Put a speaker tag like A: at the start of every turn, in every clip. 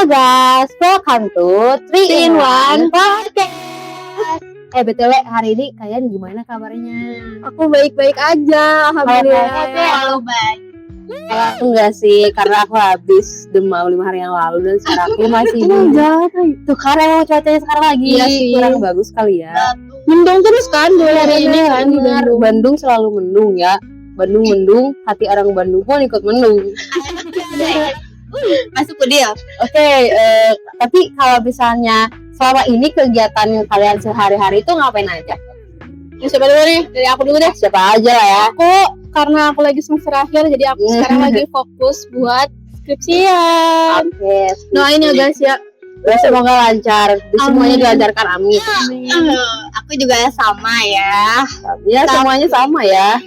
A: guys, welcome to 3-in-1 Podcast. BTW hari ini kalian gimana kabarnya?
B: Aku baik-baik aja, alhamdulillah.
C: Kalau baik.
A: Kalau aku enggak sih, karena aku habis demam 5 hari yang lalu dan sekarang aku masih tuh karena emang cuacanya sekarang lagi kurang bagus kali ya.
B: Mendung terus kan 2 hari ini kan di Bandung.
A: Bandung selalu mendung ya. Bandung mendung, hati orang Bandung pun ikut mendung.
C: Masuk ke dia.
A: Oke, tapi kalau misalnya selama ini kegiatan kalian sehari-hari itu ngapain aja?
B: Siapa dulu nih? Dari aku dulu deh.
A: Siapa aja lah ya.
B: Karena aku lagi semester akhir, jadi aku sekarang lagi fokus buat skripsian.
A: Oke.
B: Doain ya guys ya.
A: Semoga lancar. Semuanya dilancarkan, amin.
C: Aku juga sama ya.
A: Ya semuanya sama ya.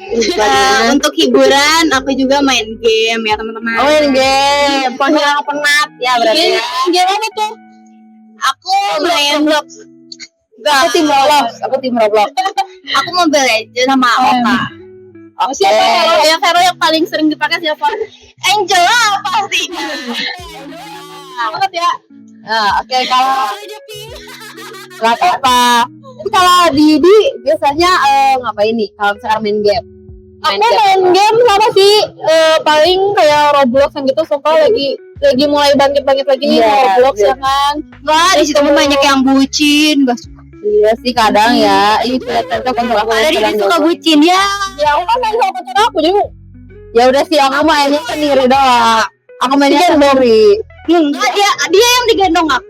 C: Untuk hiburan aku juga main game ya teman-teman.
A: Oh, main game. Pokoknya penat ya berarti ya.
B: Game apa tuh?
C: Aku main Roblox.
A: Aku tim Roblox.
C: Aku Mobile Legends sama Oka.
B: Siapa hero yang paling sering dipakai siapa?
C: Angela pasti.
B: Banget ya.
A: Oke, kalau nggak apa-apa. Tapi kalau Didi biasanya ngapain nih? Kalau misalkan main game?
B: Aku main game sama sih paling kayak Roblox yang gitu, suka lagi mulai bangkit lagi nih Roblox ya kan.
C: Wah, di situ banyak yang bucin, gak suka.
A: Iya sih kadang ya. Itu cocok untuk aku.
C: Ada dia suka bucin ya.
B: Ya aku kan main sama pacar aku jadi.
A: Ya udah sih, aku mainnya sendiri doang. Aku mainnya sendiri.
C: Dia yang digendong aku.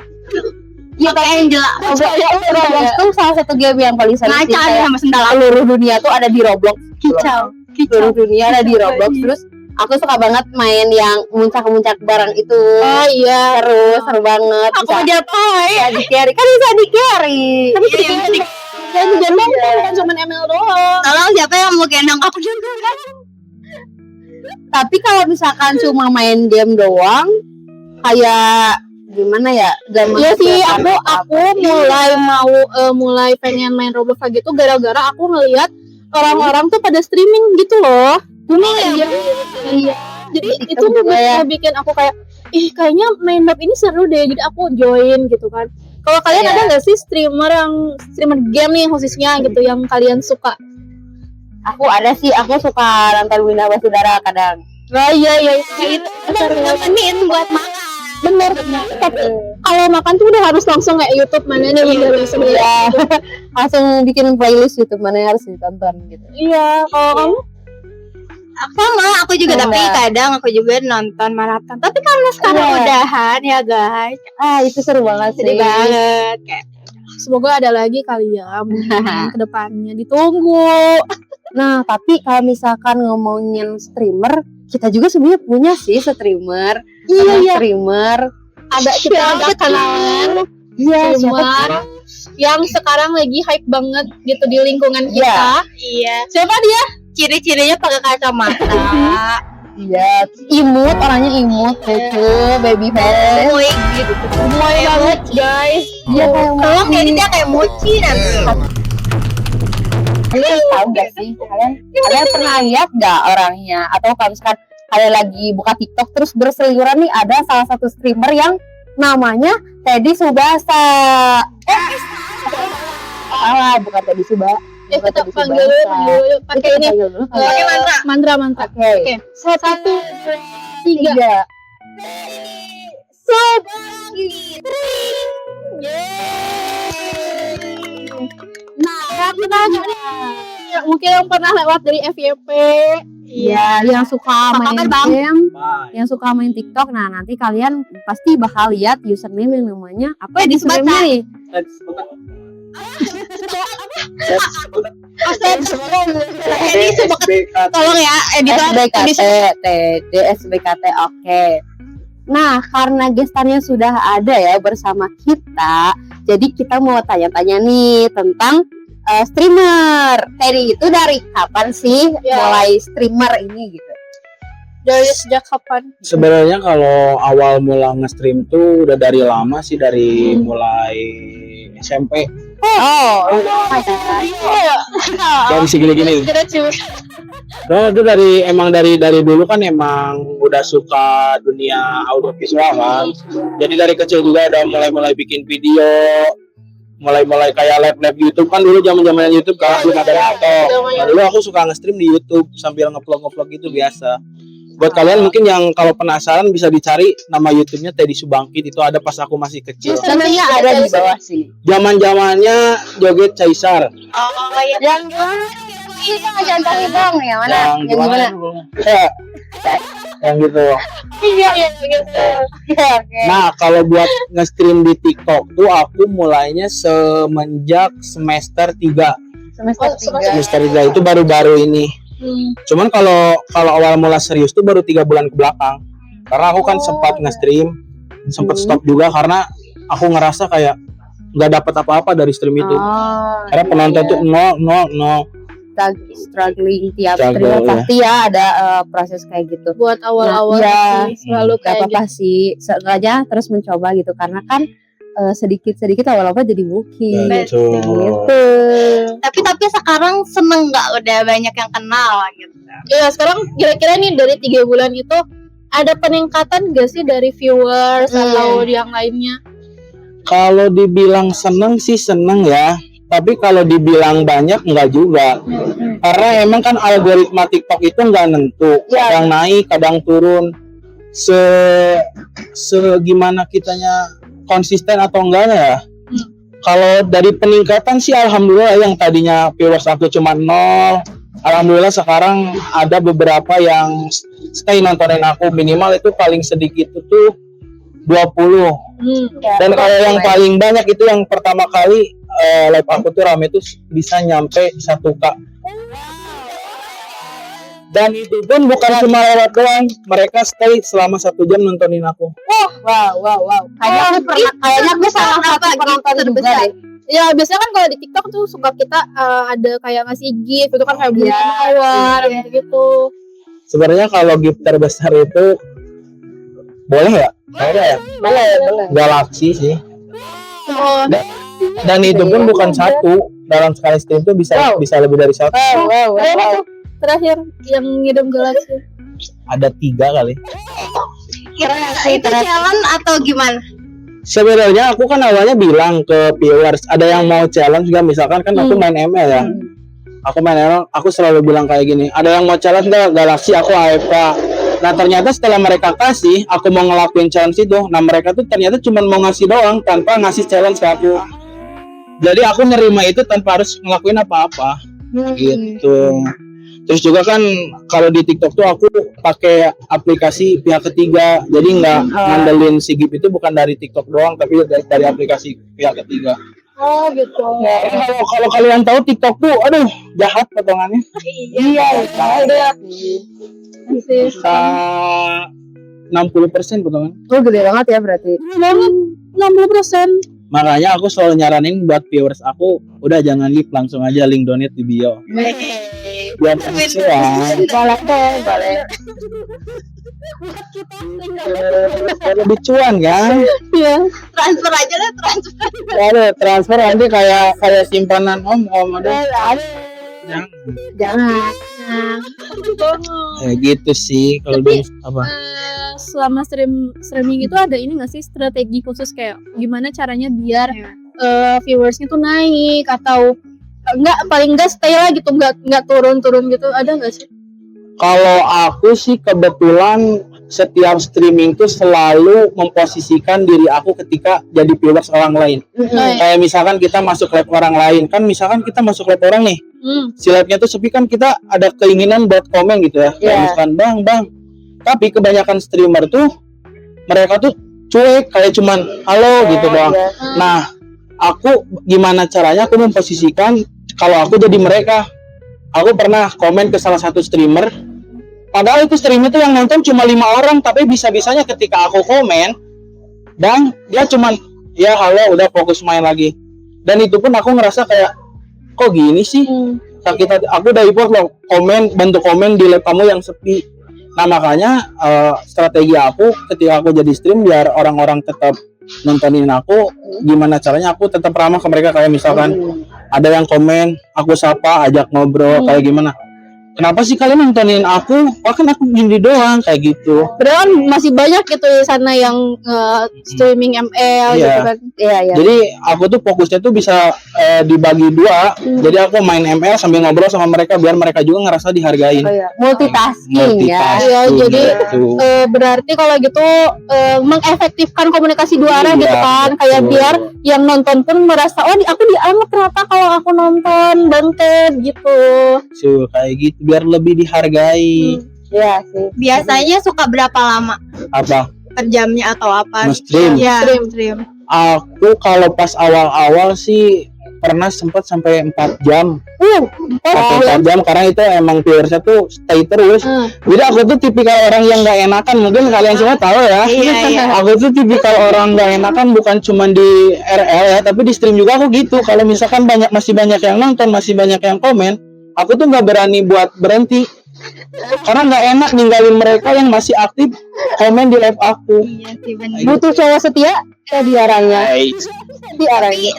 C: Ya kayak Angela.
A: Roblox tuh salah satu game yang paling sering sih.
C: Ngaca sama sendal.
A: Seluruh dunia tuh ada di Roblox.
C: Kicau.
A: Seluruh dunia ada di Roblox. Terus aku suka banget main yang muncak-muncak barang itu.
B: Oh iya.
A: Seru banget.
C: Aku aja
A: bisa di carry. Kan bisa di carry.
B: Tapi yang digendong kan cuma ML doang.
C: Tolong siapa yang mau gendong aku juga.
A: Tapi kalau misalkan cuma main game doang, kayak gimana ya?
B: Iya sih, aku mulai pengen main Roblox kayak gitu gara-gara aku ngelihat orang-orang tuh pada streaming gitu loh. Iya. Jadi itu bikin aku kayak kayaknya main map ini seru deh. Jadi aku join gitu kan. Kalau kalian ada nggak sih streamer game nih khususnya gitu yang kalian suka?
A: Aku ada sih, aku suka nonton Winda Basudara kadang.
B: Oh iya.
C: Itu nemenin buat makan.
B: Bener. Tapi kalau makan tuh udah harus langsung kayak YouTube mana nih
A: ya. Langsung bikin playlist YouTube mana yang harus ditonton gitu.
B: Iya, kalau kamu?
C: Sama, aku juga tapi kadang aku juga nonton maraton. Tapi karena sekarang udahan ya guys.
A: Itu seru banget sih.
C: Sedih banget kayak.
B: Semoga ada lagi kali ya ke depannya, ditunggu.
A: Nah, tapi kalau misalkan ngomongin streamer, kita juga sebenarnya punya sih streamer.
B: Iya.
A: Streamer.
B: Ada kenalan.
A: Iya,
B: streamer yang sekarang lagi hype banget gitu di lingkungan kita.
C: Iya.
B: Siapa dia?
C: Ciri-cirinya pakai kacamata.
A: Iya, orangnya imut, lucu, baby face.
C: Gemoy gitu.
B: Gemoy banget, guys.
A: Iya,
C: Kalau kayak dia kayak mochi nanti.
A: Kalian tahu gak sih? Kalian pernah lihat gak orangnya? Atau kalau misalkan kalian lagi buka TikTok terus berseliweran nih, ada salah satu streamer yang namanya Teddy Subasa. Bukan Teddy Subasa.
B: Kita panggil dulu pakai ini.
C: Pakai
B: mantra.
A: Oke.
B: 1, 2, 3. Mungkin yang pernah lewat dari FYP.
A: Iya, yang suka main game, yang suka main TikTok. Nah, nanti kalian pasti bakal lihat username yang namanya apa di username nih?
C: Tolong ya editor
A: SBKT. Oke. Nah, karena gestarnya sudah ada ya bersama kita, jadi kita mau tanya-tanya nih tentang streamer. Teddy itu dari kapan sih mulai streamer ini gitu?
B: Dari sejak kapan?
D: Sebenarnya kalau awal mula nge-stream tuh udah dari lama sih, dari mulai SMP.
A: Oh,
D: Dari segini-gini. Nah, itu emang dari dulu kan emang udah suka dunia audiovisual kan. Jadi dari kecil juga udah mulai bikin video, mulai kayak live YouTube kan dulu zaman YouTube kan belum ada laptop. Nah, dulu aku suka nge-stream di YouTube sambil ngevlog gitu biasa. Buat kalian mungkin yang kalau penasaran bisa dicari nama YouTube-nya Teddy Subangkit, itu ada pas aku masih kecil.
A: Sebenarnya ada di bawah sini.
D: Zaman-zamannya joget Caesar.
C: Oh iya.
A: Yang gimana? Itu ngajantarin dong yang mana? Yang gimana?
D: Ya, yang gitu.
C: Iya gitu.
A: Oke.
D: Nah, kalau buat nge-stream di TikTok tuh aku mulainya semenjak semester 3.
A: Semester 3.
D: Semester 3 itu baru-baru ini. Cuman kalau awal mula serius tuh baru 3 bulan ke belakang. Karena aku kan sempat nge-stream, sempat stop juga karena aku ngerasa kayak nggak dapat apa-apa dari stream itu. Karena penonton tuh nol.
A: Struggling tiap
D: Struggle,
A: streamer
D: ya.
A: pasti ya ada proses kayak gitu.
B: Buat awal-awal
A: Nah,
B: sih, selalu
A: Gak
B: kayak
A: apa-apa sih, seenggaknya terus mencoba gitu karena kan sedikit-sedikit awal-awal jadi booking
D: Betul.
A: gitu.
C: Tapi sekarang seneng nggak udah banyak yang kenal gitu.
B: ya sekarang kira-kira nih dari 3 bulan itu ada peningkatan gak sih dari viewers atau yang lainnya?
D: Kalau dibilang seneng sih seneng ya. Tapi kalau dibilang banyak enggak juga. Karena emang kan algoritma TikTok itu enggak nentu. Kadang naik, kadang turun. Gimana kitanya konsisten atau enggaknya ya. Kalau dari peningkatan sih alhamdulillah, yang tadinya viewers aku cuma 0, alhamdulillah sekarang ada beberapa yang stay nontonin aku, minimal itu paling sedikit itu 20. Dan kalau yang paling banyak itu yang pertama kali live aku tuh rame tuh bisa nyampe 1K. Dan itu pun bukan cuma lewat doang, mereka stay selama 1 jam nontonin aku.
A: Wow. Kayaknya aku salah satu penonton juga deh.
B: Ya biasanya kan kalau di TikTok tuh suka kita ada kayak ngasih gift itu kan kayak beli mawar gitu.
D: Sebenarnya kalau gift terbesar itu boleh ya?
A: Boleh.
D: Galaxy sih.
B: Oh,
D: Dan itu pun bukan satu, dalam sekali stream tuh bisa lebih dari 1.
A: Wow.
B: terakhir yang ngirim Galaxy.
D: Ada 3 kali.
C: Itu challenge atau gimana?
D: Sebenarnya aku kan awalnya bilang ke viewers, ada yang mau challenge juga, misalkan kan aku main ML ya. Aku main ML, aku selalu bilang kayak gini, ada yang mau challenge nggak Galaxy, aku AFK. Nah ternyata setelah mereka kasih, aku mau ngelakuin challenge itu, nah mereka tuh ternyata cuma mau ngasih doang tanpa ngasih challenge ke aku. Jadi aku nerima itu tanpa harus ngelakuin apa-apa, gitu. Terus juga kan kalau di TikTok tuh aku pakai aplikasi pihak ketiga, jadi nggak ngandelin si gift itu bukan dari TikTok doang, tapi dari aplikasi pihak ketiga.
B: Oh gitu.
D: Kalau kalian tahu TikTok tuh, aduh jahat potongannya.
B: Iya. Ada.
D: Bisa 60% potongan.
A: Oh gede banget ya berarti.
B: 60%.
D: Makanya aku selalu nyaranin buat viewers aku, udah jangan lip, langsung aja link donate di bio. Biar sesuai.
A: Boleh.
D: Lebih cuan kan?
B: Iya.
C: Transfer aja deh, transfer.
D: Ada transfer nanti kayak simpanan om ada.
A: Jangan.
D: Ya gitu sih kalau dulu apa?
B: Selama streaming itu ada ini nggak sih strategi khusus kayak gimana caranya biar viewersnya tuh naik atau paling enggak stay lah gitu, nggak turun gitu, ada nggak sih?
D: Kalau aku sih kebetulan setiap streaming tuh selalu memposisikan diri aku ketika jadi viewers orang lain. Kayak misalkan kita masuk live orang lain, kan misalkan kita masuk live orang nih, si live-nya tuh sepi kan, kita ada keinginan buat komen gitu ya. Kayak misalkan bang. Tapi kebanyakan streamer tuh mereka tuh cuek, kayak cuman halo gitu doang. Nah, aku gimana caranya aku memposisikan kalau aku jadi mereka. Aku pernah komen ke salah satu streamer, padahal itu streamer tuh yang nonton cuma 5 orang, tapi bisa-bisanya ketika aku komen dan dia cuman ya halo, udah fokus main lagi. Dan itu pun aku ngerasa kayak kok gini sih? Aku udah import loh bantu komen di live kamu yang sepi. Nah makanya strategi aku ketika aku jadi stream biar orang-orang tetap nontonin aku, gimana caranya aku tetap ramah ke mereka, kayak misalkan ada yang komen aku sapa, ajak ngobrol, kayak gimana. kenapa sih kalian nontonin aku? Oh kan aku gini doang kayak gitu.
B: Padahal kan masih banyak gitu di sana yang streaming ML gitu
D: Iya.
B: kan.
A: Iya, iya.
D: Jadi aku tuh fokusnya tuh bisa dibagi dua. Jadi aku main ML sambil ngobrol sama mereka biar mereka juga ngerasa dihargain.
A: Oh, iya. Multitasking ya.
B: Iya, jadi
D: gitu.
B: berarti kalau gitu mengefektifkan komunikasi dua arah
D: Iya,
B: gitu kan, kayak
D: betul.
B: biar yang nonton pun merasa oh aku dianggap ternyata kalau aku nonton banget gitu.
D: So, kayak gitu biar lebih dihargai.
A: Iya sih.
C: Biasanya suka berapa lama
D: Apa?
C: per jamnya atau apa?
D: Nge-stream.
C: Ya,
B: Stream.
D: Aku kalau pas awal-awal sih pernah sempat sampai 4 jam. Sampai 4 jam karena itu emang viewersnya tuh stay terus. Jadi aku tuh tipikal orang yang nggak enakan, mungkin kalian semua tahu ya.
C: Iya.
D: Aku tuh tipikal orang nggak enakan bukan cuma di RL ya, tapi di stream juga aku gitu. Kalau misalkan masih banyak yang nonton, masih banyak yang komen, aku tuh nggak berani buat berhenti. Karena nggak enak ninggalin mereka yang masih aktif komen di live aku.
C: Iya sih benar.
A: Butuh cowok setia di arahnya. Di arahnya.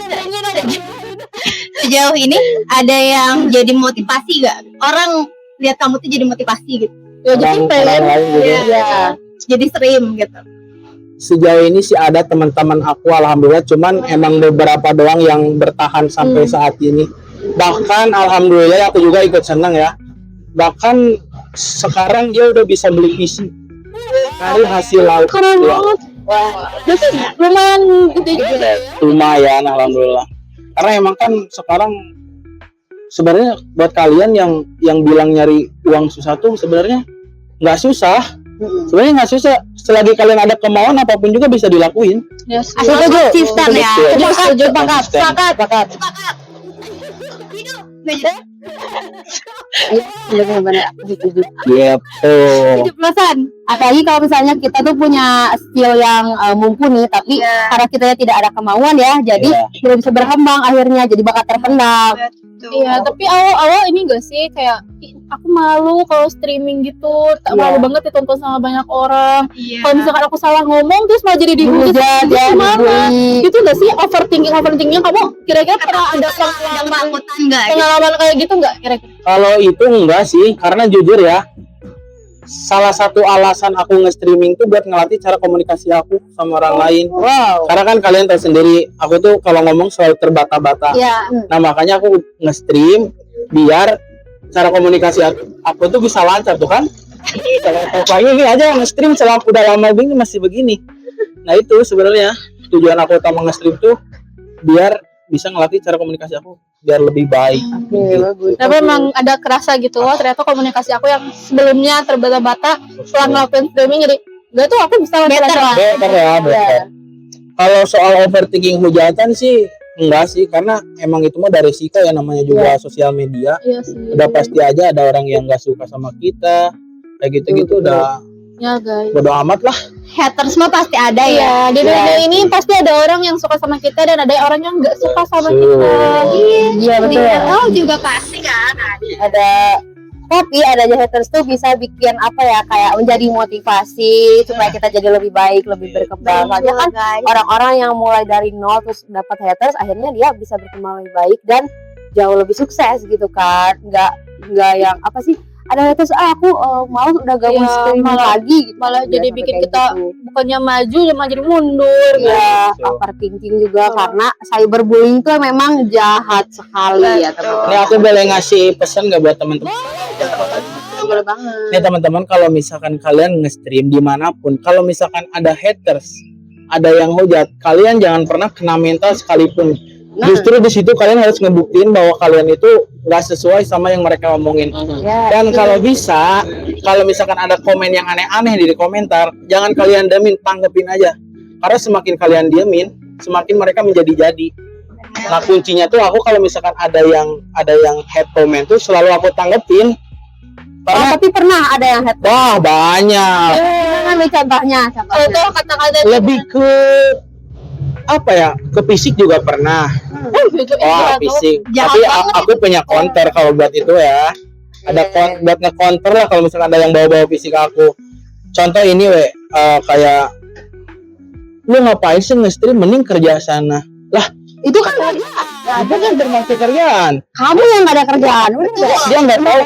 C: Sejauh ini ada yang jadi motivasi gak? Orang lihat kamu tuh jadi motivasi gitu.
B: Ya jadi
D: Orang
B: pengen
D: lain gitu.
C: Iya. Jadi stream gitu.
D: Sejauh ini sih ada teman-teman aku alhamdulillah, cuman emang beberapa doang yang bertahan sampai saat ini. Bahkan alhamdulillah aku juga ikut senang ya. Bahkan sekarang dia udah bisa beli PC dari hasil laut.
B: keren
D: Ya,
B: banget.
A: Wah,
B: Jadi lumayan gede juga.
D: lumayan alhamdulillah. Karena emang kan sekarang sebenarnya buat kalian yang bilang nyari uang susah tuh sebenarnya nggak susah. Sebenarnya nggak susah. Selagi kalian ada kemauan apapun juga bisa dilakuin.
B: Ya,
C: Asal konsisten ya.
D: Betul.
A: sepakat. Iya, benar-benar setuju.
D: Gitu.
A: 70%. Apalagi kalau misalnya kita tuh punya skill yang mumpuni, tapi karena kita tidak ada kemauan ya, jadi
D: Iya.
A: belum bisa berkembang akhirnya, jadi bakat terpendam.
B: Iya, tapi awal-awal ini gak sih kayak "Ih, aku malu kalau streaming gitu, tak
A: Iya.
B: malu banget ditonton sama banyak orang.
C: Iya.
B: Kalau misalkan aku salah ngomong terus malah jadi dihujat,
A: Dihujat ya,
B: gimana?
A: dibully.
B: Itu gak sih overthinkingnya kamu kira-kira pernah ada
C: Ada ketakutan gak?
B: pengalaman kayak gitu nggak kira-kira?
D: Kalau itu enggak sih, karena jujur ya, salah satu alasan aku nge-streaming tuh buat ngelatih cara komunikasi aku sama orang lain.
A: Wow.
D: Karena kan kalian tahu sendiri, aku tuh kalau ngomong selalu terbata-bata.
A: Ya,
D: Nah makanya aku nge-stream biar cara komunikasi aku tuh bisa lancar tuh kan. Pokoknya ini aja nge-stream selama udah lama begini masih begini. Nah itu sebenarnya tujuan aku utama nge-stream tuh biar bisa ngelatih cara komunikasi aku biar lebih baik.
A: oke, bagus.
B: Tapi emang ada kerasa gitu, wah ternyata komunikasi aku yang sebelumnya terbata-bata setelah ngelakuin streaming jadi gak tuh aku bisa
C: Better lah.
D: Better ya, better. Kalau soal overthinking hujatan sih enggak sih, karena emang itu mah dari risiko ya, namanya juga sosial media.
B: Iya sih.
D: Udah pasti aja ada orang yang nggak suka sama kita, kayak gitu-gitu udah
B: Ya guys.
D: bodo amat lah.
C: Haters mah pasti ada ya.
B: Iya, di dunia ini pasti ada orang yang suka sama kita dan ada orang yang nggak suka sama
D: So,
B: kita.
A: Iya betul.
C: Oh juga pasti kan.
A: Ada, tapi adanya haters tuh bisa bikin apa ya, kayak menjadi motivasi supaya kita jadi lebih baik, lebih berkembang. Soalnya kan orang-orang yang mulai dari nol terus dapat haters, akhirnya dia bisa berkembang lebih baik dan jauh lebih sukses gitu kan. Nggak yang apa sih, ada haters aku mau udah gak mau
B: Iya,
A: streaming
B: malah-
A: lagi gitu.
B: malah
A: Iya,
B: jadi
A: sampai
B: bikin
A: kayak
B: kita
A: gitu.
B: bukannya maju malah jadi mundur.
A: Ya,
D: Betul.
A: overthinking juga karena cyberbullying tuh memang jahat sekali ya teman-teman.
D: Ini aku boleh ngasih pesan nggak buat teman-teman?
A: Boleh banget.
D: Nih teman-teman, kalau misalkan kalian nge-stream dimanapun, kalau misalkan ada haters, ada yang hujat, kalian jangan pernah kena mental sekalipun. Justru di situ kalian harus ngebuktiin bahwa kalian itu nggak sesuai sama yang mereka omongin.
A: Ya,
D: Dan kalau bisa, kalau misalkan ada komen yang aneh-aneh di komentar, jangan kalian diamin, tanggepin aja. Karena semakin kalian diamin, semakin mereka menjadi-jadi. Nah kuncinya tuh aku kalau misalkan ada yang hate comment tuh selalu aku tanggepin. Karena
A: tapi pernah ada yang haters.
D: wah banyak.
A: Ambil contohnya.
B: Itu kata-kata
D: Lebih ke apa ya? Ke fisik juga pernah. Wah fisik.
C: Jahat
D: Tapi
C: banget
D: aku punya counter kalau buat itu ya. Ada buat nge-counter lah kalau misalkan ada yang bawa-bawa fisik aku. Contoh ini kayak lu ngapain sih nge-stream, mending kerja sana. Lah
A: Itu kan kerjaan.
D: Itu kan termasuk kerjaan.
A: Kamu yang gak ada kerjaan. Udah.
D: Dia nggak tahu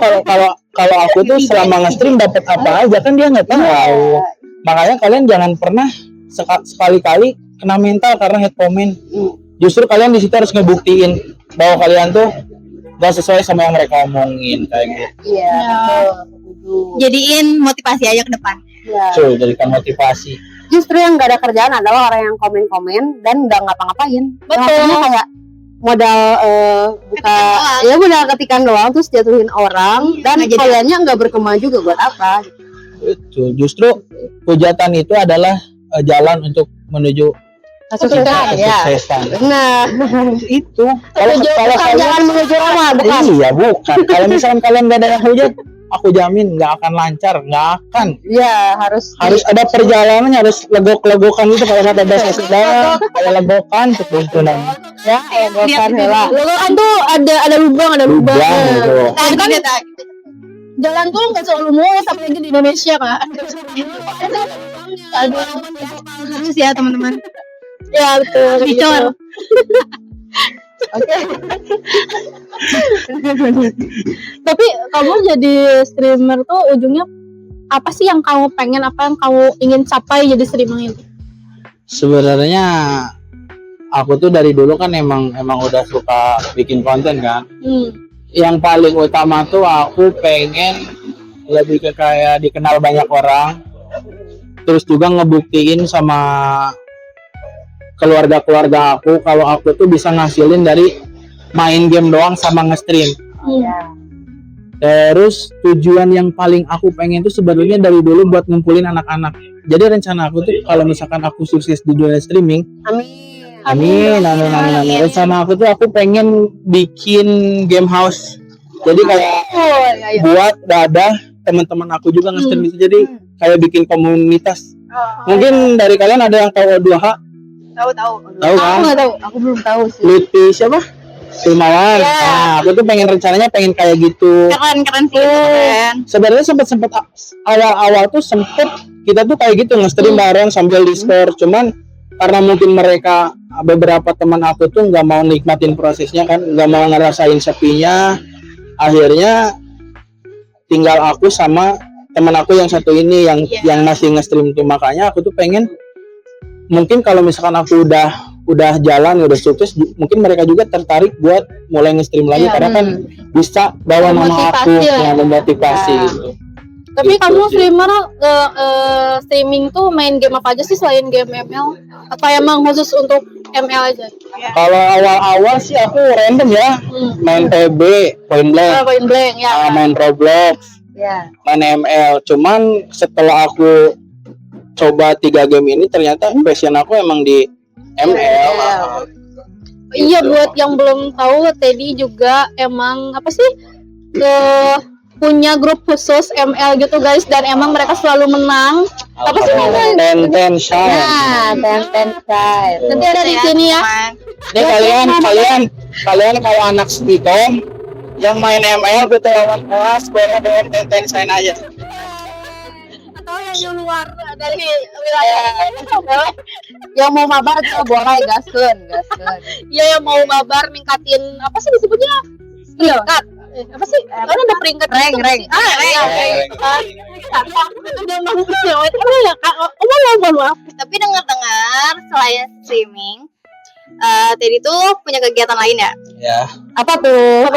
D: kalau aku tuh selama nge-stream dapat apa aja, kan dia nggak tahu. Makanya kalian jangan pernah sekali-kali kena mental karena hate comment. Justru kalian di situ harus ngebuktiin bahwa kalian tuh gak sesuai sama yang mereka omongin kayak gitu.
A: Iya.
C: Jadiin motivasi aja ke depan.
A: Iya.
D: Cuy, jadikan motivasi.
A: Justru yang gak ada kerjaan adalah orang yang komen-komen dan nggak ngapa-ngapain.
B: Betul.
A: Maksudnya kayak modal modal ketikan doang terus jatuhin orang dan
C: Nggak jadi.
A: kayaknya nggak berkembang juga buat apa.
D: Betul. Justru hujatan itu adalah jalan untuk menuju kesuksesan.
A: Nah,
D: Itu kalau saya
A: jangan menuju Roma, bukan.
D: iya bukan. Kalau misalkan kalian gak ada yang hujat, aku jamin nggak akan lancar, nggak akan.
A: Iya, harus
D: Ada perjalanan, harus legok-legokan itu kalau ada bahasa Sunda, kayak legokan terus itu namanya.
A: ya egokan heula.
B: Logokan tuh ada lubang,
D: Lubang gitu.
C: Nah, kan
B: jalan tuh nggak selalu mulus, apalagi di Indonesia kan.
C: harus ya teman-teman.
B: Ya betul.
C: Dicor.
A: Oke.
B: Tapi kamu jadi streamer tuh ujungnya apa sih yang kamu pengen, apa yang kamu ingin capai jadi streamer itu?
D: Sebenarnya aku tuh dari dulu kan emang udah suka bikin konten kan. Yang paling utama tuh aku pengen lebih ke kayak dikenal banyak orang, terus juga ngebuktiin sama keluarga aku kalau aku tuh bisa ngasilin dari main game doang sama nge-stream. Terus tujuan yang paling aku pengen tuh sebenarnya dari dulu buat ngumpulin anak-anak. Jadi rencana aku tuh kalau misalkan aku sukses di dunia streaming, amin. Rencana aku tuh aku pengen bikin game house. Jadi kayak buat dadah teman-teman aku juga nge-stream itu. Jadi kayak bikin komunitas. Mungkin dari kalian ada yang tahu O2H?
C: Tahu.
D: Tahu kan?
A: Aku belum tahu sih.
D: Lutfi siapa? Filmawan. Nah, aku tuh rencananya pengen kayak gitu.
C: Keren sih, keren.
D: Sebenarnya sempet awal-awal tuh kita tuh kayak gitu nge-stream bareng sambil Discord. Cuman karena mungkin mereka beberapa teman aku tuh nggak mau nikmatin prosesnya kan, nggak mau ngerasain sepinya. Akhirnya tinggal aku sama teman aku yang satu ini yang masih nge-stream tuh. Makanya aku tuh pengen mungkin kalau misalkan aku udah jalan, udah sukses, mungkin mereka juga tertarik buat mulai nge-stream lagi karena kan bisa bawa nama aku yang memotivasi gitu.
B: Tapi
D: Gitu
B: kamu
D: sih.
B: streamer streaming tuh main game apa aja sih selain game ML? Atau emang khusus untuk ML aja?
D: Kalau awal-awal sih aku random ya, main PB, Point Blank,
B: Point Blank ya.
D: main Roblox,
A: Ya.
D: main ML. Cuman setelah aku coba 3 game ini ternyata passion aku emang di ML.
B: Iya, buat yang belum tahu, Teddy juga emang apa sih punya grup khusus ML gitu guys, dan emang mereka selalu menang. Apa sih namanya?
D: Ten Shine.
A: Nah, ten side.
B: Nanti ada di sini ya.
C: Teman.
D: Ini kalian kalau anak Stikom yang main ML betul lawan kelas boleh dengan Ten Shine aja.
B: Atau yang di luar dari wilayah
A: Yang mau mabar itu boleh gaskeun.
B: ya yang mau mabar ningkatin apa sih disebutnya? Peringkat. Apa sih? Kan ada peringkat
A: Rank.
B: rank. Maaf.
C: Tapi dengar-dengar selain streaming, Teddy tuh punya kegiatan lain ya?
D: Ya.
A: Apa tuh?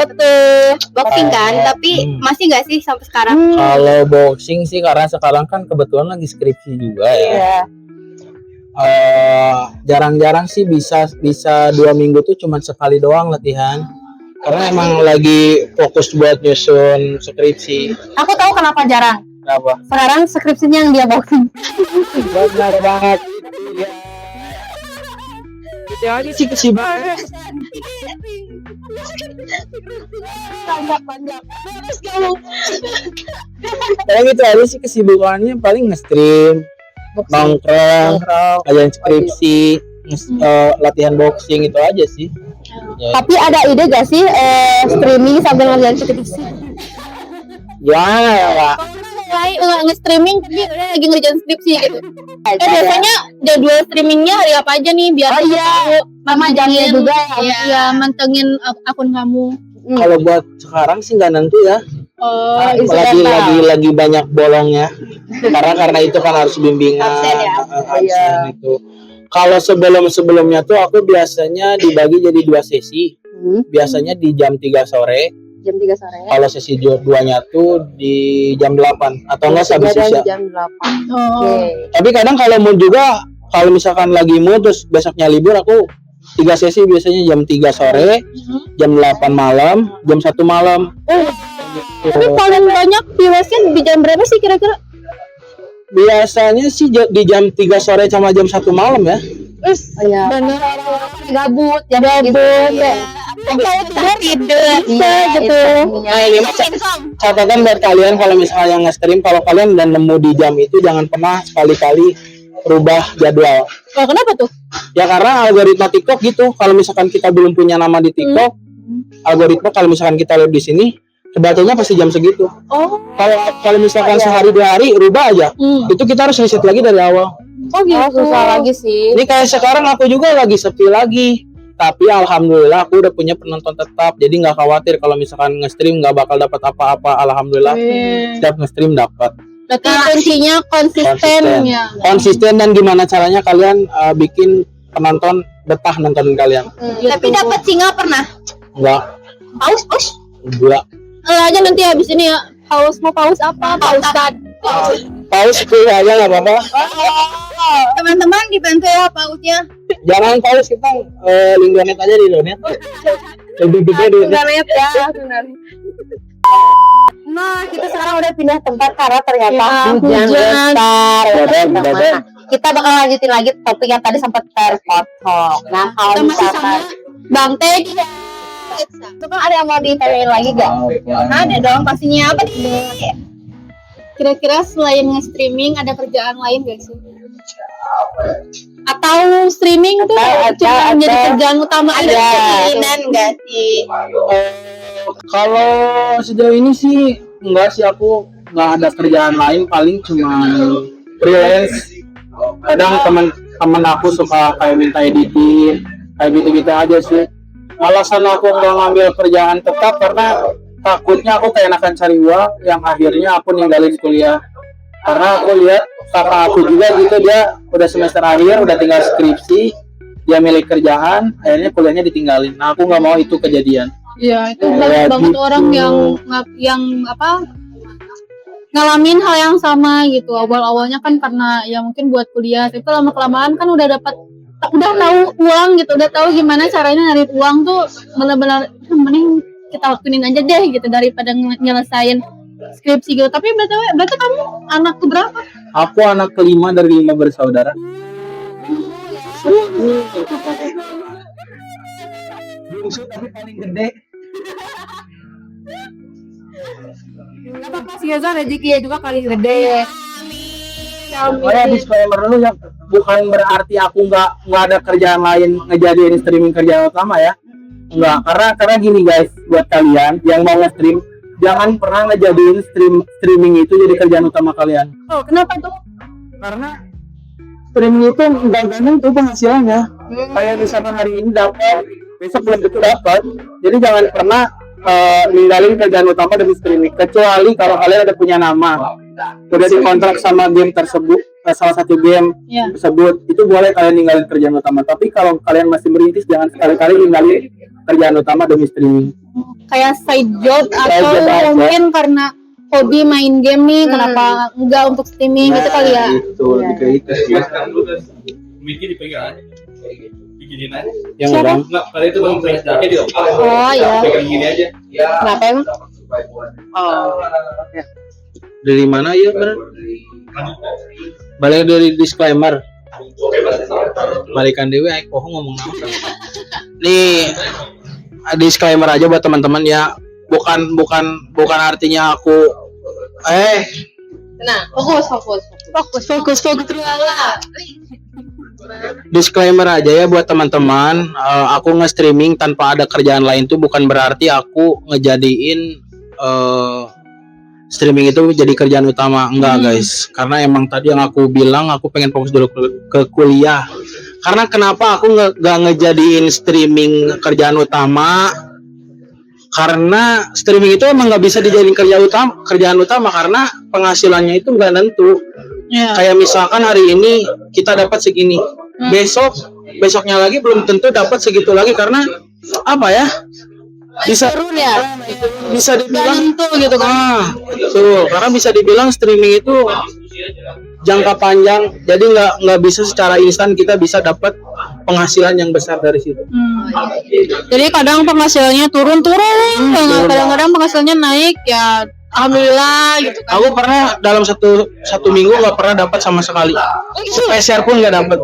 C: Boxing kan? Tapi masih nggak sih sampai sekarang?
D: Kalau boxing sih karena sekarang kan kebetulan lagi skripsi juga ya.
A: Iya.
D: Jarang-jarang sih bisa 2 minggu tuh cuma sekali doang latihan. Karena emang lagi fokus buat nyusun skripsi.
A: Aku tahu kenapa jarang.
D: Kenapa?
A: Sekarang skripsinya yang dia boxing.
D: Benar banget. Itu aja sih kesibukan.
A: Panjang.
D: Kayak gitu aja sih kesibukannya, paling nge-stream, nongkrong, kajian skripsi, latihan boxing itu aja sih. Ya.
A: Tapi ada ide gak sih streaming sambil ngerjain skripsi?
D: Ya,
B: Mulai nge-streaming tapi udah lagi ngerjain skripsi gitu. Biasanya jadwal streamingnya hari apa aja nih biar aku tahu.
A: sama jamnya juga ya.
B: Iya, mantengin akun kamu.
D: Kalau buat sekarang sih nggak nentu ya.
B: Oh,
D: lagi banyak bolongnya. karena itu kan harus bimbingan.
C: Absen ya?
D: Absen itu. Kalau sebelumnya tuh aku biasanya dibagi jadi 2 sesi. Biasanya di jam 3 sore.
A: Jam 3 sore.
D: Kalau sesi 2-nya tuh di jam 8 atau enggak habis isya.
A: Jam 8.
B: Oh.
A: Oke.
D: Tapi kadang kalau mood juga, kalau misalkan lagi mood terus besoknya libur, aku 3 sesi biasanya jam 3 sore, jam 8 malam, jam 1 malam.
B: Tapi paling banyak viewers-nya di jam berapa sih kira-kira?
D: Biasanya sih di jam 3 sore sama jam 1 malam ya.
A: Oh iya.
B: Bener.
A: Gabut, ya
C: Tidur.
A: Iya
B: gitu.
D: Nah, ini catatan buat kalian kalau misalnya nge-stream, kalau kalian udah nemu di jam itu, jangan pernah sekali-kali rubah jadwal.
B: Oh, kenapa tuh?
D: Ya karena algoritma TikTok gitu. Kalau misalkan kita belum punya nama di TikTok, algoritma kalau misalkan kita live di sini, kebacanya pasti jam segitu.
B: Oh.
D: Kalau misalkan sehari 2 hari rubah aja, itu kita harus reset lagi dari awal.
B: Oh gitu.
A: susah lagi sih.
D: Ini kayak sekarang aku juga lagi sepi lagi. Tapi alhamdulillah aku udah punya penonton tetap, jadi nggak khawatir kalau misalkan nge-stream nggak bakal dapat apa-apa. Alhamdulillah setiap nge-stream dapat.
B: Berarti kuncinya konsisten ya.
D: Konsisten dan gimana caranya kalian bikin penonton betah nontonin kalian.
C: Tapi dapat singa pernah.
D: Enggak,
C: Paus.
D: enggak.
B: Aja nanti habis ini ya. Paus mau paus apa? Paus kan.
D: Paus itu aja nggak apa-apa.
C: Teman-teman dibantu ya pausnya.
D: Jangan paus, kita link donate aja di donate. Lebih gede di
A: Internet ya, benar. Nah, kita sekarang udah pindah tempat karena ternyata hujan besar. Nah, kita bakal lanjutin lagi topik yang tadi sempat terpotong. Nah, kalau misalkan Bang Teddy, itu kan ada yang mau ditanyain lagi gak?
C: Ada dong pastinya. Apa nih?
B: Kira-kira selain nge-streaming ada kerjaan lain gak sih? Atau streaming tuh cuma menjadi kerjaan utama
C: Ada
B: aja?
C: keinginan nggak sih?
D: Kalau sejauh ini sih enggak sih, aku nggak ada kerjaan lain, paling cuma freelance. Kadang teman-teman aku suka kayak minta editing, kayak gitu-gitu aja sih. Alasan aku nggak ngambil kerjaan tetap karena takutnya aku keenakan cari uang yang akhirnya aku ninggalin kuliah. Karena aku lihat kakak aku juga gitu, dia udah semester akhir, udah tinggal skripsi, dia milik kerjaan, akhirnya kuliahnya ditinggalin. Nah, aku nggak mau itu kejadian.
B: Iya, itu banyak banget orang yang apa ngalamin hal yang sama gitu. Awal-awalnya kan karena ya mungkin buat kuliah, tapi lama-kelamaan kan udah tahu uang gitu, udah tahu gimana caranya nyari uang tuh, benar-benar mending kita waktuin aja deh gitu daripada nyelesain skripsi gitu. Tapi berarti kamu anak keberapa?
D: Aku anak kelima dari 5 bersaudara. Bungsu tapi paling gede.
A: Gak apa-apa sih, Zon, rezekinya juga kali gede.
D: Oh ya, disclaimer dulu ya, bukan berarti aku nggak ada kerjaan lain ngejadiin streaming kerjaan utama ya. Enggak, karena gini guys, buat kalian yang mau nge-stream, jangan pernah ngejadiin streaming itu jadi kerjaan utama kalian.
B: Oh, kenapa tuh?
D: Karena streaming itu nggak gantung tuh penghasilannya. Kayak misalkan hari ini dapat, besok belum tentu dapat. Jadi jangan pernah ninggalin kerjaan utama demi streaming, kecuali kalau kalian ada punya nama, udah dikontrak sama game tersebut, salah satu game tersebut, itu boleh kalian ninggalin kerjaan utama. Tapi kalau kalian masih merintis, jangan sekali-kali ninggalin kerjaan utama demi streaming.
B: Kayak side job atau mungkin karena hobi main game nih, kenapa enggak untuk streaming gitu kali ya?
D: Itu lebih kayak itu sih.
E: Miki dipegang aja. Bikinin aja.
D: Yang orang
E: Enggak, kali itu belum punya jaket dia.
B: Oh ya.
E: Pegang gini aja.
A: Kenapa emang?
D: dari mana ya bener? Balik dari disclaimer. Balikan dewe aik pohon ngomong apa. Nih disclaimer aja buat teman-teman ya. Bukan artinya aku
A: Nah, fokus dulu lah.
D: disclaimer aja ya buat teman-teman, aku nge-streaming tanpa ada kerjaan lain tuh bukan berarti aku ngejadiin streaming itu jadi kerjaan utama, enggak guys. Karena emang tadi yang aku bilang, aku pengen fokus dulu ke kuliah. Karena kenapa aku nggak ngejadiin streaming kerjaan utama? Karena streaming itu emang nggak bisa dijadiin kerjaan utama karena penghasilannya itu nggak nentu.
B: Ya.
D: Kayak misalkan hari ini kita dapat segini, besoknya lagi belum tentu dapat segitu lagi karena apa ya? Bisa dibilang
B: Tentu gitu kan.
D: betul. Karena bisa dibilang streaming itu jangka panjang, jadi nggak bisa secara instan kita bisa dapat penghasilan yang besar dari situ.
B: Jadi kadang penghasilannya turun, kadang-kadang penghasilannya naik ya. Alhamdulillah gitu kan.
D: Aku pernah dalam satu minggu nggak pernah dapat sama sekali, sepeser pun nggak dapat.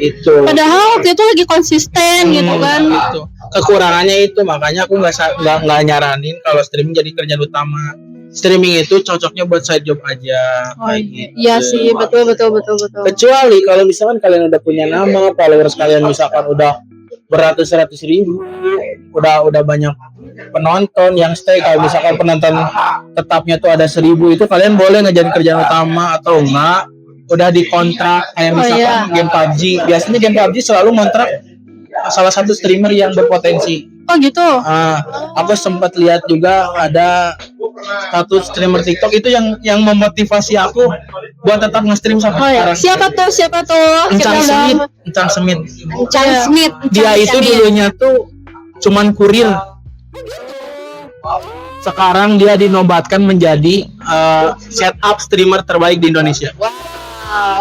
D: Itu.
B: Padahal waktu itu lagi konsisten gitu kan.
D: Itu. Kekurangannya itu makanya aku nggak nyaranin kalau streaming jadi kerjaan utama. Streaming itu cocoknya buat side job aja. Kayak gitu.
B: Iya sih, betul.
D: Kecuali kalau misalkan kalian udah punya nama, followers kalian misalkan udah beratus-ratus ribu, udah banyak penonton yang stay. Kalau misalkan penonton tetapnya tuh ada 1.000, itu kalian boleh ngejadiin kerjaan utama atau enggak. Udah dikontrak kayak misalkan game PUBG. Biasanya game PUBG selalu ngontrak salah satu streamer yang berpotensi.
B: Oh gitu.
D: Aku sempat lihat juga ada satu streamer TikTok itu yang memotivasi aku buat tetap nge-stream sampai sekarang.
B: Siapa tuh?
D: Encang Semit.
A: Smith.
D: Dia itu dulunya tuh cuman kurir. Sekarang dia dinobatkan menjadi setup streamer terbaik di Indonesia.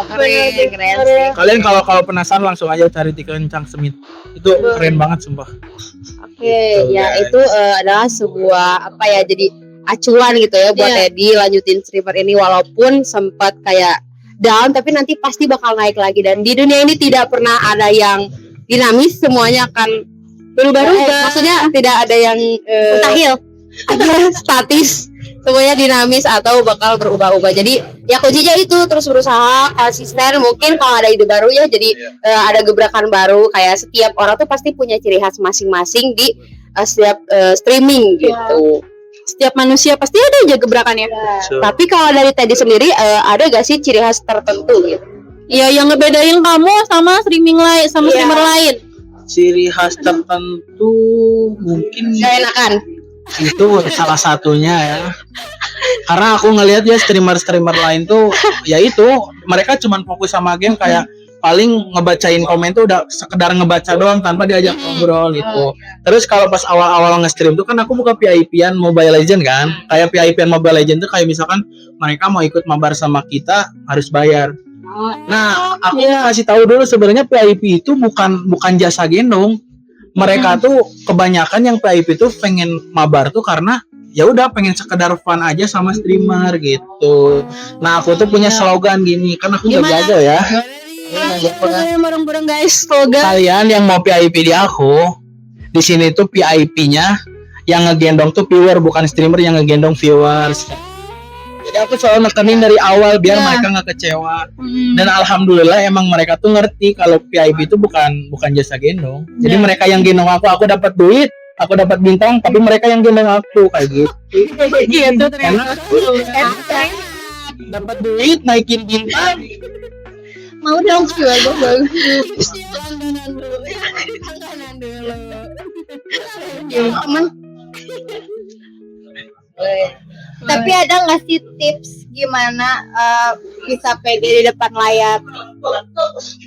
A: Keren sih.
D: Kalian kalau penasaran langsung aja cari Encang Semit. Itu keren banget sumpah.
A: Oke, ya itu adalah sebuah jadi acuan gitu ya buat Teddy lanjutin streamer ini walaupun sempat kayak down tapi nanti pasti bakal naik lagi dan di dunia ini tidak pernah ada yang dinamis, semuanya akan berubah-ubah. Maksudnya tidak ada yang mustahil, statis, semuanya dinamis atau bakal berubah-ubah. Jadi ya kuncinya itu terus berusaha konsisten. Mungkin kalau ada ide baru ya jadi ada gebrakan baru. Kayak setiap orang tuh pasti punya ciri khas masing-masing di setiap streaming gitu.
B: Setiap manusia pasti ada aja gebrakannya.
A: Tapi kalau dari Teddy sendiri ada gak sih ciri khas tertentu gitu?
B: Ya yang ngebedain kamu sama streaming lain, sama streamer lain.
D: Ciri khas tertentu mungkin
A: Gak enakan.
D: itu salah satunya ya. Karena aku ngelihat ya streamer lain tuh ya itu mereka cuma fokus sama game, kayak paling ngebacain komen tuh udah sekedar ngebaca doang tanpa diajak ngobrol gitu. Terus kalau pas awal-awal nge-stream tuh kan aku buka VIP-an Mobile Legend kan. Kayak VIP-an Mobile Legend tuh kayak misalkan mereka mau ikut mabar sama kita harus bayar. Nah, aku kasih tahu dulu sebenarnya VIP itu bukan jasa gendong. Mereka tuh kebanyakan yang VIP tuh pengen mabar tuh karena ya udah pengen sekedar fun aja sama streamer gitu. Nah, aku tuh punya slogan gini, kan aku nggak jago ya.
B: Bareng-bareng guys, slogan.
D: Kalian yang mau VIP di aku, di sini tuh VIP-nya yang ngegendong tuh viewer, bukan streamer yang ngegendong viewers. Jadi aku selalu nekenin dari awal biar mereka nggak kecewa. Dan alhamdulillah emang mereka tuh ngerti kalau VIP itu bukan jasa gendong. Jadi mereka yang gendong aku dapat duit, aku dapat bintang, tapi mereka yang gendong aku kayak gitu.
B: Gitu ternyata.
D: Dapat duit, naikin bintang.
C: Mau dong juga bagus.
A: Temen.
C: Tapi ada nggak sih tips gimana bisa pede di depan layar?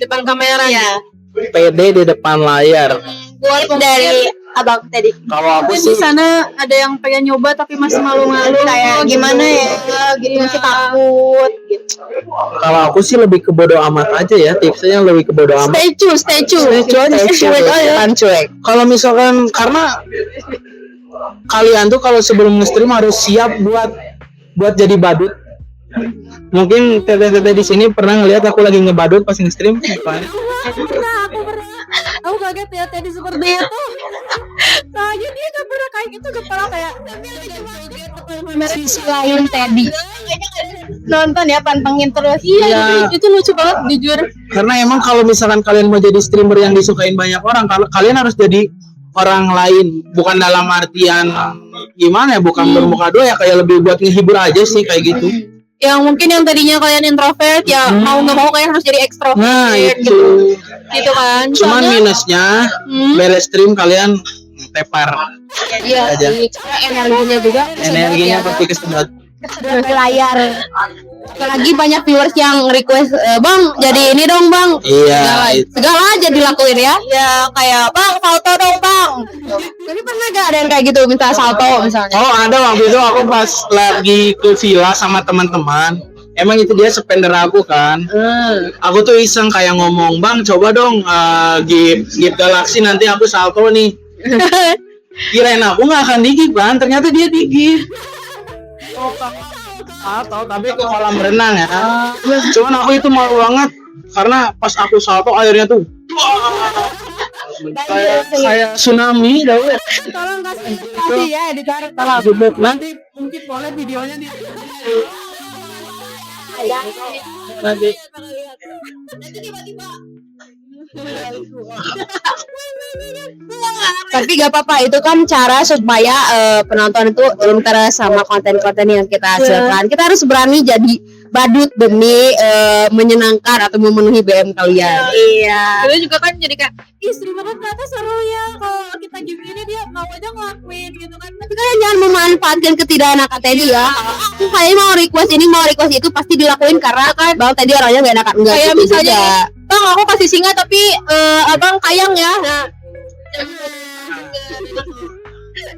B: Depan kamera
C: Ya,
D: PD di depan layar.
C: buat dari abang tadi.
D: Kalau aku
B: Mungkin
D: sih
B: di sana ada yang pengen nyoba tapi masih malu-malu
C: Kayak
B: gitu.
C: gimana ya? Gitu masih takut gitu.
D: Kalau aku sih lebih ke bodo amat aja ya, tipsnya lebih ke bodo amat.
B: Stay tune.
D: Cuek. Kalau misalkan karena kalian tuh kalau sebelum nge-stream harus siap buat jadi badut. Mungkin tete-tete di sini pernah ngelihat aku lagi ngebadut pas nge-stream.
B: Aku kaget ya Teddy seperti itu. Soalnya dia gak pernah kayak gitu, gak pernah kayak
A: Sisi lain Teddy.
C: Nonton ya, pantengin terus.
D: Iya.
B: itu lucu banget jujur.
D: Karena emang kalau misalkan kalian mau jadi streamer yang disukain banyak orang, kalau kalian harus jadi orang lain, bukan dalam artian gimana ya, bukan bermuka dua ya, kayak lebih buat ngehibur aja sih kayak gitu.
B: yang mungkin yang tadinya kalian introvert ya mau nggak mau kalian harus jadi ekstrovert
D: Nah
B: gitu kan.
D: Cuman
B: Soalnya,
D: minusnya beres stream kalian tepar
A: Iya,
D: aja.
A: energinya juga
D: Energinya pasti kesedot.
A: ke layar. Apalagi banyak viewers yang request, Bang, jadi ini dong, Bang.
D: Iya.
A: Segala aja dilakuin ya.
C: Ya kayak bang foto dong bang.
A: Tapi pernah gak ada yang kayak gitu, minta salto misalnya?
D: Oh ada waktu itu aku pas lagi ke villa sama teman-teman. Emang itu dia spender aku kan. Aku tuh iseng kayak ngomong, Bang coba dong gift Galaxy nanti aku salto nih. Kirain aku nggak akan digigit kan, ternyata dia digigit. Salto tapi ke kolam renang ya. Cuman aku itu malu banget karena pas aku salto airnya tuh kayak tsunami dah.
A: Tolong kasih ya, ditarik.
D: Nanti mungkin boleh videonya di nanti.
A: Tapi gak apa-apa, itu kan cara supaya penonton itu interest sama konten-konten yang kita hasilkan. Kita harus berani jadi badut demi menyenangkan atau memenuhi BM kalian.
C: Iya.
B: itu juga kan jadi kayak istri banget ternyata seru ya kalau kita gini dia mau aja ngelakuin gitu kan.
A: Tapi kalian jangan memanfaatkan ketidakenakan Teddy ya. Aku kayaknya mau request ini, mau request itu pasti dilakuin karena kan Bang Teddy orangnya gak enakan. Enggak
B: Kayak
A: gitu
B: misalnya
A: juga.
B: Bang aku kasih singa tapi abang kayang ya. Nah,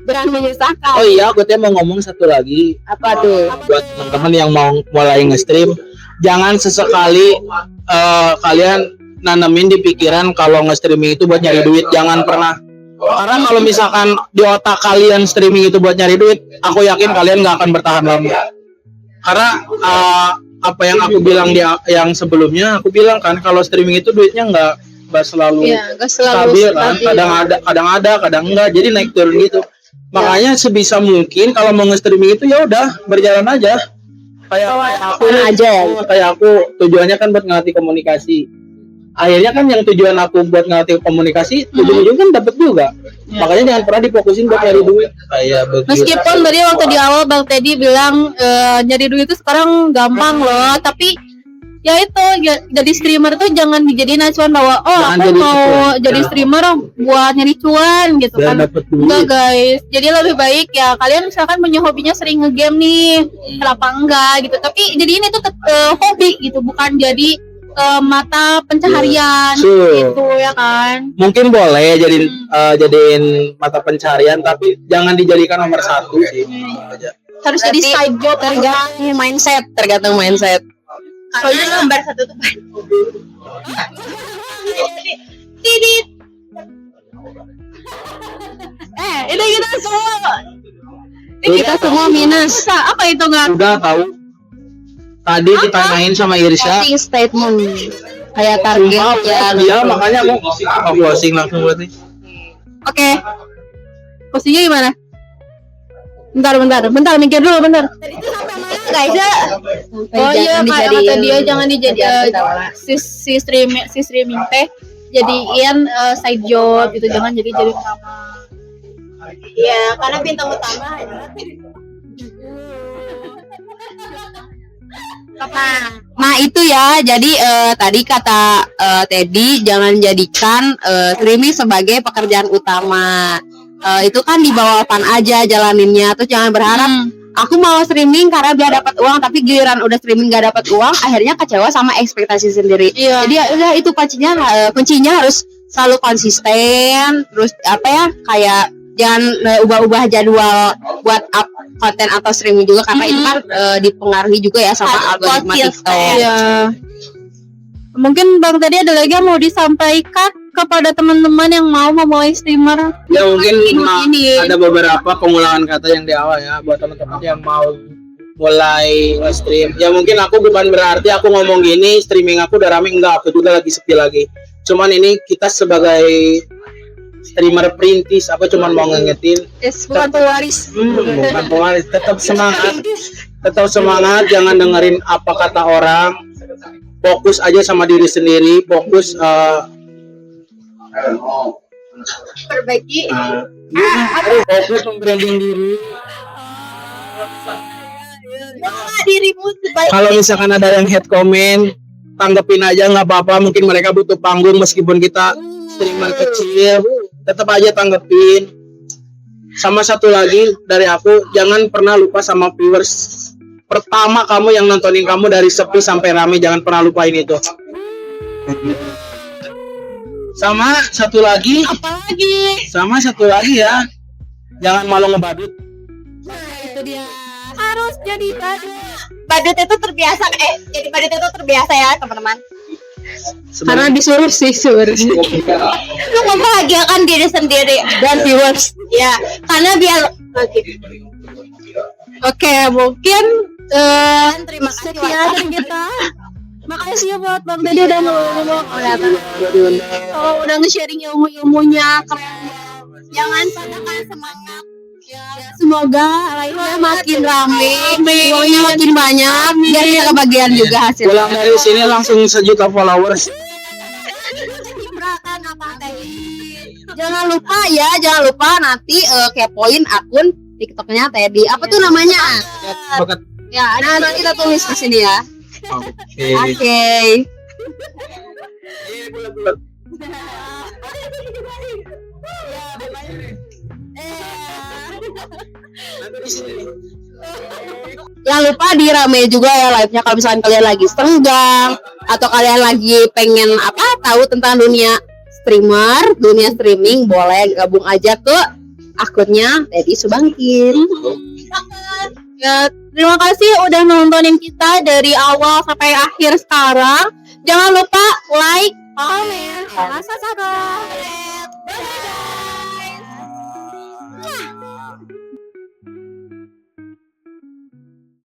A: Jangan menyusahkan.
D: Oh iya, aku tuh mau ngomong satu lagi
A: Apa tuh?
D: buat teman-teman yang mau mulai nge-stream, jangan sesekali kalian nanemin di pikiran kalau nge-streaming itu buat nyari duit, jangan pernah. Karena kalau misalkan di otak kalian streaming itu buat nyari duit, aku yakin kalian nggak akan bertahan lama. Karena apa yang aku bilang di yang sebelumnya, aku bilang kan kalau streaming itu duitnya nggak selalu
B: gak selalu
D: stabil kan, kadang enggak, jadi naik turun gitu. Makanya sebisa mungkin kalau mau nge-streaming itu ya udah berjalan aja. Kayak aku
A: aja ya.
D: Kayak aku tujuannya kan buat ngelatih komunikasi. Akhirnya kan yang tujuan aku buat ngelatih komunikasi, ujung-ujung kan dapat juga. Makanya jangan pernah difokusin buat nyari duit. Kayak begitu.
B: meskipun tadi waktu di awal Bang Teddy bilang nyari duit itu sekarang gampang loh, tapi ya itu jadi streamer tuh jangan dijadiin acuan bahwa
D: Jangan
B: aku
D: jadi
B: mau
D: cuan.
B: jadi streamer buat nyari cuan gitu
D: Biar
B: kan.
D: dapet duit.
B: Enggak guys, jadi lebih baik ya kalian misalkan punya hobinya sering ngegame nih, kenapa enggak gitu. Tapi jadiin itu hobi gitu, bukan jadi mata pencaharian
D: Betul.
B: gitu ya kan.
D: Mungkin boleh jadiin mata pencarian, tapi jangan dijadikan nomor satu sih.
B: Harus jadi side job.
A: Tergantung mindset.
C: Soalnya nomor satu tuh
B: Tidit. Itu kita semua.
A: Kita semua minus.
B: Apa itu enggak?
D: Udah tahu. Tadi ditanyain sama Irsya.
A: Closing statement kayak target ya.
D: Iya, makanya aku closing langsung berarti.
B: Oke. Posisinya gimana? Bentar, mikir dulu bentar.
C: guys ya.
B: Oh iya, kayak kata dia jangan dijadiin si streaming teh jadiin side job gitu, jangan jadi utama.
C: Iya, karena bintang utama adalah
A: Nah itu ya, jadi tadi kata Teddy jangan jadikan streaming sebagai pekerjaan utama. Itu kan di bawah pan aja jalaninnya. Terus jangan berharap aku mau streaming karena biar dapat uang, tapi giliran udah streaming gak dapat uang, akhirnya kecewa sama ekspektasi sendiri.
B: Iya.
A: Jadi ya udah, itu kuncinya harus selalu konsisten. Terus apa ya, kayak jangan ubah-ubah jadwal buat up konten atau streaming juga, karena itu kan dipengaruhi juga ya sama algoritma TikTok.
B: Iya. Mungkin Bang tadi ada lagi yang mau disampaikan kepada teman-teman yang mau memulai streamer?
D: Ya mungkin ada beberapa pengulangan kata yang di awal ya buat teman-teman yang mau mulai nge-stream. Ya mungkin aku bukan berarti aku ngomong gini streaming aku udah rame, enggak, aku juga lagi sepi lagi. Cuman ini kita sebagai streamer perintis, aku cuman mau ngingetin
A: Bukan pewaris.
D: bukan pewaris, tetap semangat, jangan dengerin apa kata orang, fokus aja sama diri sendiri, fokus
C: perbaiki.
D: fokus membranding diri.
C: dirimu sebaik
D: Kalau misalkan ada yang hate comment, tanggepin aja nggak apa-apa. Mungkin mereka butuh panggung meskipun kita streamer kecil, tetap aja tanggepin. Sama satu lagi dari aku, jangan pernah lupa sama viewers pertama kamu yang nontonin kamu dari sepi sampai rame, jangan pernah lupain itu. Sama satu lagi ya, jangan malu ngebadut.
C: itu dia. Harus jadi badut. Badut itu terbiasa jadi badut itu terbiasa ya, teman-teman.
A: Karena disuruh sih
C: Lu membahagiakan diri sendiri
A: dan viewers.
C: ya, karena biar
B: Oke, mungkin
C: terima kasih
B: sekian dari kita. Makasih ya buat Bang Dede udah udah nge-sharing ilmu-ilmunya.
C: jangan patahkan semangat.
B: Semoga lainnya makin rame,
A: Uangnya makin banyak biar kita kebagian juga hasil.
D: Pulang dari sini langsung 1 juta followers.
C: Ciprakan apa tadi?
A: Jangan lupa nanti kepoin akun TikToknya Teddy. Apa tuh namanya?
D: Bakat.
A: Ya, nanti kita tulis di sini ya. Oke. Jangan lupa dirame juga ya live-nya kalau misalkan kalian lagi senggang atau kalian lagi pengen tahu tentang dunia streaming, boleh gabung aja ke akunnya Teddy Subangkin.
B: ya, terima kasih udah nontonin kita dari awal sampai akhir sekarang. Jangan lupa like, comment, subscribe.